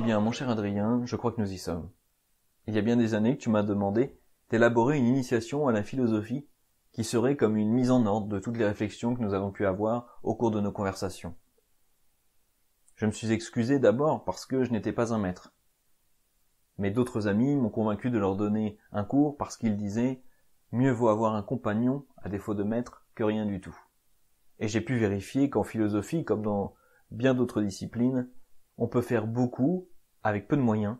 bien, mon cher Adrien, je crois que nous y sommes. Il y a bien des années que tu m'as demandé d'élaborer une initiation à la philosophie qui serait comme une mise en ordre de toutes les réflexions que nous avons pu avoir au cours de nos conversations. Je me suis excusé d'abord parce que je n'étais pas un maître. Mais d'autres amis m'ont convaincu de leur donner un cours parce qu'ils disaient « mieux vaut avoir un compagnon, à défaut de maître, que rien du tout ». Et j'ai pu vérifier qu'en philosophie, comme dans bien d'autres disciplines, on peut faire beaucoup avec peu de moyens,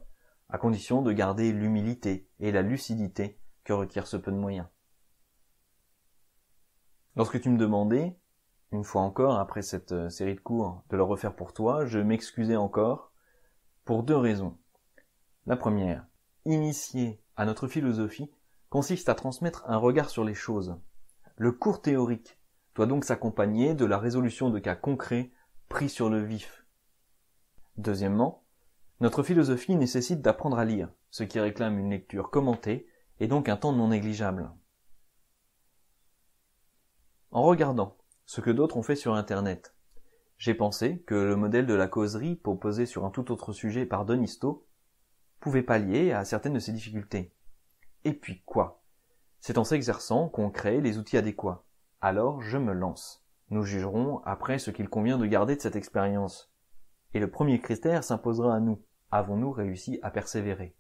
à condition de garder l'humilité et la lucidité que requiert ce peu de moyens. Lorsque tu me demandais, une fois encore après cette série de cours, de le refaire pour toi, je m'excusais encore pour deux raisons. La première, initier à notre philosophie consiste à transmettre un regard sur les choses. Le cours théorique doit donc s'accompagner de la résolution de cas concrets pris sur le vif. Deuxièmement, notre philosophie nécessite d'apprendre à lire, ce qui réclame une lecture commentée et donc un temps non négligeable. En regardant ce que d'autres ont fait sur Internet, j'ai pensé que le modèle de la causerie proposé sur un tout autre sujet par Donisto pouvait pallier à certaines de ces difficultés. Et puis quoi? C'est en s'exerçant qu'on crée les outils adéquats. Alors je me lance. Nous jugerons après ce qu'il convient de garder de cette expérience. Et le premier critère s'imposera à nous. Avons-nous réussi à persévérer?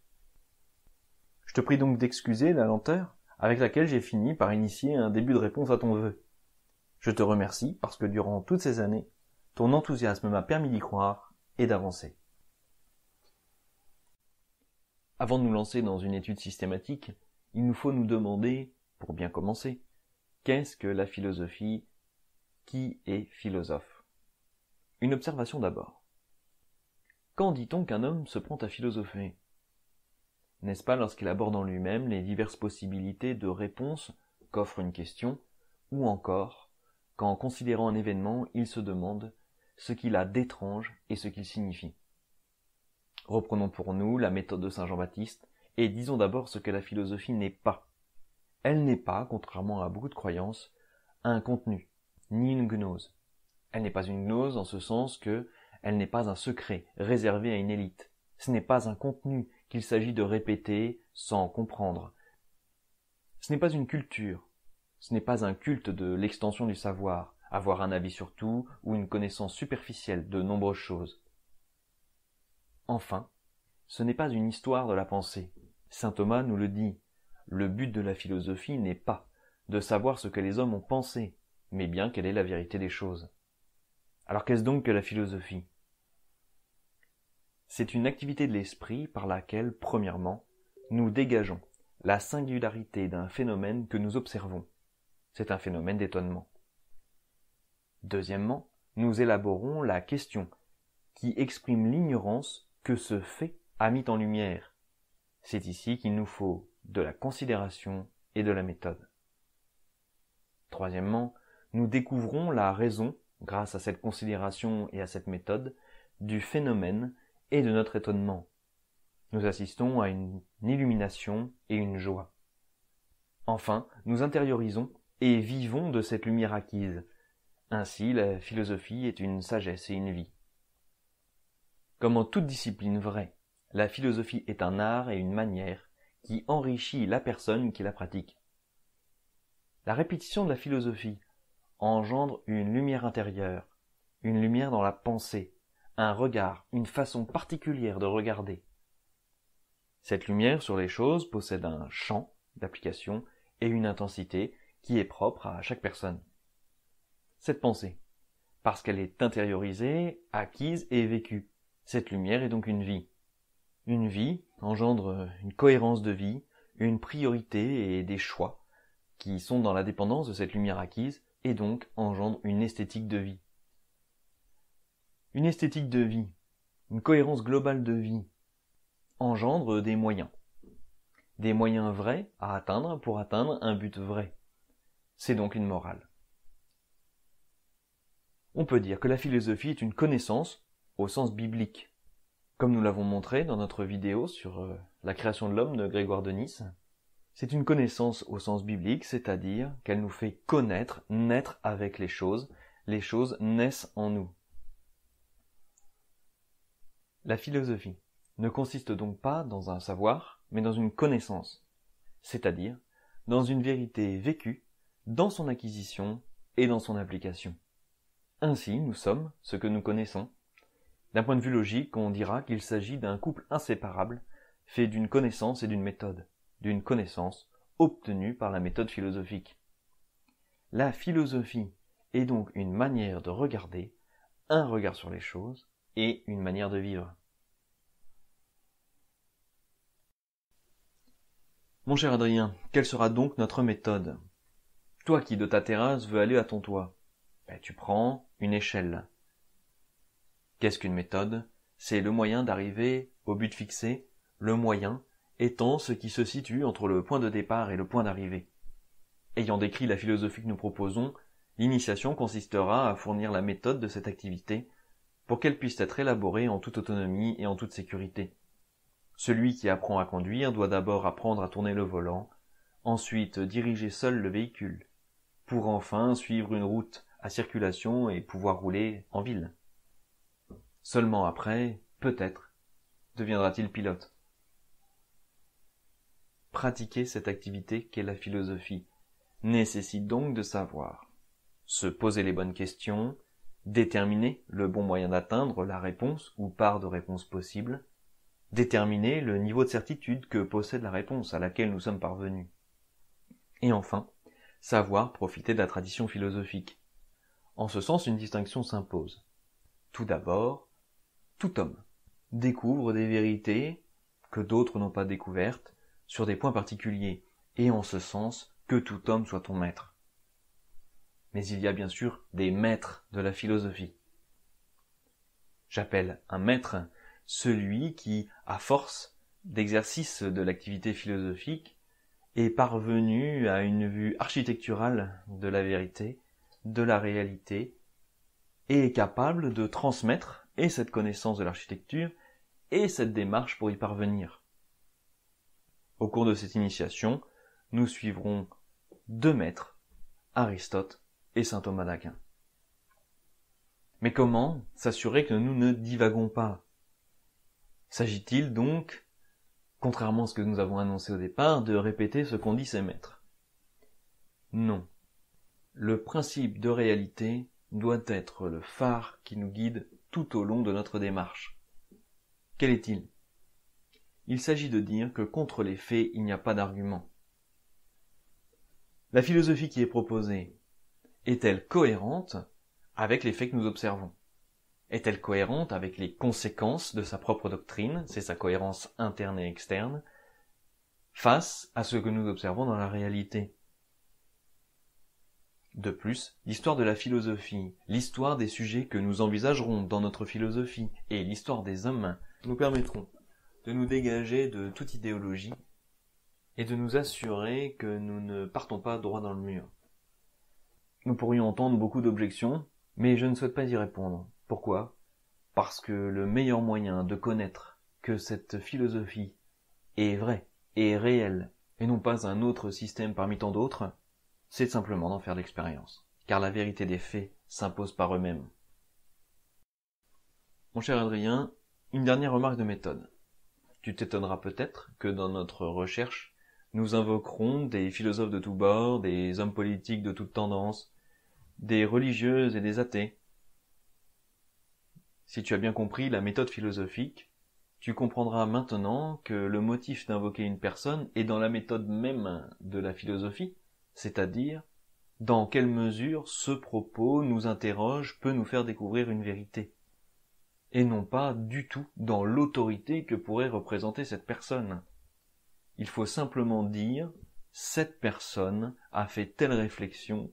Je te prie donc d'excuser la lenteur avec laquelle j'ai fini par initier un début de réponse à ton vœu. Je te remercie parce que durant toutes ces années, ton enthousiasme m'a permis d'y croire et d'avancer. Avant de nous lancer dans une étude systématique, il nous faut nous demander, pour bien commencer, qu'est-ce que la philosophie? Qui est philosophe? Une observation d'abord. Quand dit-on qu'un homme se prend à philosopher? N'est-ce pas lorsqu'il aborde en lui-même les diverses possibilités de réponse qu'offre une question, ou encore, quand en considérant un événement, il se demande ce qu'il a d'étrange et ce qu'il signifie? Reprenons pour nous la méthode de saint Jean-Baptiste, et disons d'abord ce que la philosophie n'est pas. Elle n'est pas, contrairement à beaucoup de croyances, un contenu, ni une gnose. Elle n'est pas une gnose en ce sens que elle n'est pas un secret réservé à une élite. Ce n'est pas un contenu qu'il s'agit de répéter sans comprendre. Ce n'est pas une culture. Ce n'est pas un culte de l'extension du savoir, avoir un avis sur tout ou une connaissance superficielle de nombreuses choses. Enfin, ce n'est pas une histoire de la pensée. Saint Thomas nous le dit. Le but de la philosophie n'est pas de savoir ce que les hommes ont pensé, mais bien quelle est la vérité des choses. Alors qu'est-ce donc que la philosophie? C'est une activité de l'esprit par laquelle, premièrement, nous dégageons la singularité d'un phénomène que nous observons. C'est un phénomène d'étonnement. Deuxièmement, nous élaborons la question qui exprime l'ignorance que ce fait a mis en lumière. C'est ici qu'il nous faut de la considération et de la méthode. Troisièmement, nous découvrons la raison, grâce à cette considération et à cette méthode, du phénomène et de notre étonnement. Nous assistons à une illumination et une joie. Enfin, nous intériorisons et vivons de cette lumière acquise. Ainsi, la philosophie est une sagesse et une vie. Comme en toute discipline vraie, la philosophie est un art et une manière qui enrichit la personne qui la pratique. La répétition de la philosophie engendre une lumière intérieure, une lumière dans la pensée, un regard, une façon particulière de regarder. Cette lumière sur les choses possède un champ d'application et une intensité qui est propre à chaque personne. Cette pensée, parce qu'elle est intériorisée, acquise et vécue, cette lumière est donc une vie. Une vie engendre une cohérence de vie, une priorité et des choix qui sont dans la dépendance de cette lumière acquise et donc engendre une esthétique de vie. Une esthétique de vie, une cohérence globale de vie, engendre des moyens vrais à atteindre pour atteindre un but vrai. C'est donc une morale. On peut dire que la philosophie est une connaissance au sens biblique. Comme nous l'avons montré dans notre vidéo sur la création de l'homme de Grégoire de Nice, c'est une connaissance au sens biblique, c'est-à-dire qu'elle nous fait connaître, naître avec les choses naissent en nous. La philosophie ne consiste donc pas dans un savoir, mais dans une connaissance, c'est-à-dire dans une vérité vécue, dans son acquisition et dans son application. Ainsi, nous sommes ce que nous connaissons. D'un point de vue logique, on dira qu'il s'agit d'un couple inséparable, fait d'une connaissance et d'une méthode, d'une connaissance obtenue par la méthode philosophique. La philosophie est donc une manière de regarder, un regard sur les choses et une manière de vivre. Mon cher Adrien, quelle sera donc notre méthode? Toi qui de ta terrasse veux aller à ton toit, tu prends une échelle. Qu'est-ce qu'une méthode? C'est le moyen d'arriver au but fixé, le moyen étant ce qui se situe entre le point de départ et le point d'arrivée. Ayant décrit la philosophie que nous proposons, l'initiation consistera à fournir la méthode de cette activité pour qu'elle puisse être élaborée en toute autonomie et en toute sécurité. Celui qui apprend à conduire doit d'abord apprendre à tourner le volant, ensuite diriger seul le véhicule, pour enfin suivre une route à circulation et pouvoir rouler en ville. Seulement après, peut-être, deviendra-t-il pilote. Pratiquer cette activité qu'est la philosophie nécessite donc de savoir se poser les bonnes questions, déterminer le bon moyen d'atteindre la réponse ou part de réponse possible, déterminer le niveau de certitude que possède la réponse à laquelle nous sommes parvenus. Et enfin, savoir profiter de la tradition philosophique. En ce sens, une distinction s'impose. Tout d'abord, tout homme découvre des vérités que d'autres n'ont pas découvertes sur des points particuliers, et en ce sens, que tout homme soit ton maître. Mais il y a bien sûr des maîtres de la philosophie. J'appelle un maître celui qui, à force d'exercice de l'activité philosophique, est parvenu à une vue architecturale de la vérité, de la réalité, et est capable de transmettre et cette connaissance de l'architecture et cette démarche pour y parvenir. Au cours de cette initiation, nous suivrons deux maîtres, Aristote et saint Thomas d'Aquin. Mais comment s'assurer que nous ne divaguons pas? S'agit-il donc, contrairement à ce que nous avons annoncé au départ, de répéter ce qu'ont dit ces maîtres? Non. Le principe de réalité doit être le phare qui nous guide tout au long de notre démarche. Quel est-il? Il s'agit de dire que contre les faits, il n'y a pas d'argument. La philosophie qui est proposée est-elle cohérente avec les faits que nous observons? Est-elle cohérente avec les conséquences de sa propre doctrine, c'est sa cohérence interne et externe, face à ce que nous observons dans la réalité? De plus, l'histoire de la philosophie, l'histoire des sujets que nous envisagerons dans notre philosophie et l'histoire des hommes nous permettront de nous dégager de toute idéologie et de nous assurer que nous ne partons pas droit dans le mur. Nous pourrions entendre beaucoup d'objections, mais je ne souhaite pas y répondre. Pourquoi? Parce que le meilleur moyen de connaître que cette philosophie est vraie et réelle, et non pas un autre système parmi tant d'autres, c'est simplement d'en faire l'expérience, car la vérité des faits s'impose par eux-mêmes. Mon cher Adrien, une dernière remarque de méthode. Tu t'étonneras peut-être que dans notre recherche, nous invoquerons des philosophes de tous bords, des hommes politiques de toutes tendances, des religieuses et des athées. Si tu as bien compris la méthode philosophique, tu comprendras maintenant que le motif d'invoquer une personne est dans la méthode même de la philosophie, c'est-à-dire dans quelle mesure ce propos nous interroge, peut nous faire découvrir une vérité, et non pas du tout dans l'autorité que pourrait représenter cette personne. Il faut simplement dire « cette personne a fait telle réflexion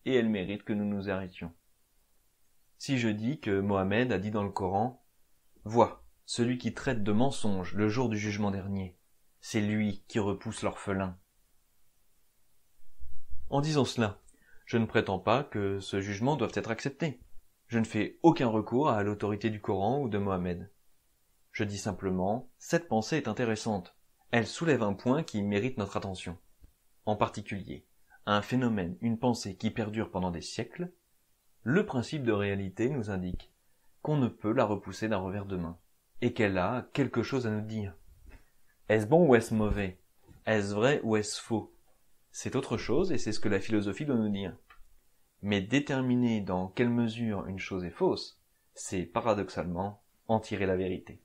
et elle mérite que nous nous arrêtions ». Si je dis que Mohammed a dit dans le Coran « Vois, celui qui traite de mensonge le jour du jugement dernier, c'est lui qui repousse l'orphelin. » En disant cela, je ne prétends pas que ce jugement doive être accepté. Je ne fais aucun recours à l'autorité du Coran ou de Mohammed. Je dis simplement, cette pensée est intéressante. Elle soulève un point qui mérite notre attention. En particulier, un phénomène, une pensée qui perdure pendant des siècles, le principe de réalité nous indique qu'on ne peut la repousser d'un revers de main. et qu'elle a quelque chose à nous dire. Est-ce bon ou est-ce mauvais? Est-ce vrai ou est-ce faux? C'est autre chose et c'est ce que la philosophie doit nous dire. Mais déterminer dans quelle mesure une chose est fausse, c'est paradoxalement en tirer la vérité.